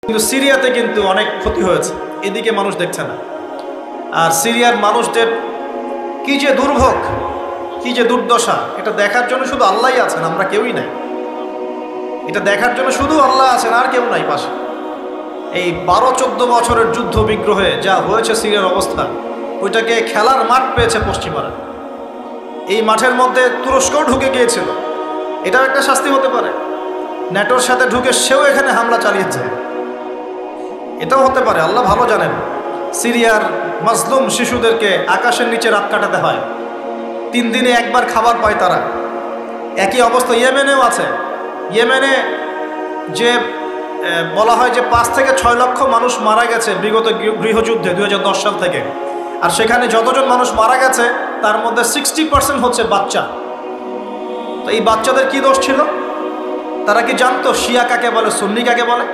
কিন্তু সিরিয়াতে কিন্তু অনেক ক্ষতি হয়েছে, এদিকে মানুষ দেখছে না। আর সিরিয়ার মানুষদের কি যে দুর্ভোগ, কি যে দুর্দশা, এটা দেখার জন্য শুধু আল্লাহই আছেন, আমরা কেউই নাই। এটা দেখার জন্য শুধু আল্লাহ আছেন, আর কেউ নাই পাশে। এই 12-14 বছরের যুদ্ধ বিগ্রহে যা হয়েছে সিরিয়ার অবস্থা, ওইটাকে খেলার মাঠ পেয়েছে পশ্চিমারা। এই মাঠের মধ্যে তুরস্কও ঢুকে গিয়েছিল, এটাও একটা শাস্তি হতে পারে। ন্যাটোর সাথে ঢুকে সেও এখানে হামলা চালিয়েছে, এটাও হতে পারে, আল্লাহ ভালো জানেন। সিরিয়ার মাজলুম শিশুদেরকে আকাশের নিচে রাত কাটাতে হয়, 3 দিনে একবার খাবার পায় তারা। একই অবস্থা ইয়েমেনেও আছে। ইয়েমেনে যে বলা হয় যে 5 থেকে 6 লক্ষ মানুষ মারা গেছে বিগত গৃহযুদ্ধে 2010 সাল থেকে। আর সেখানে যতজন মানুষ মারা গেছে তার মধ্যে 60% হচ্ছে বাচ্চা। তো এই বাচ্চাদের কি দোষ ছিল? তারা কি জানতো শিয়া কাকে বলে, সুন্নি কাকে বলে?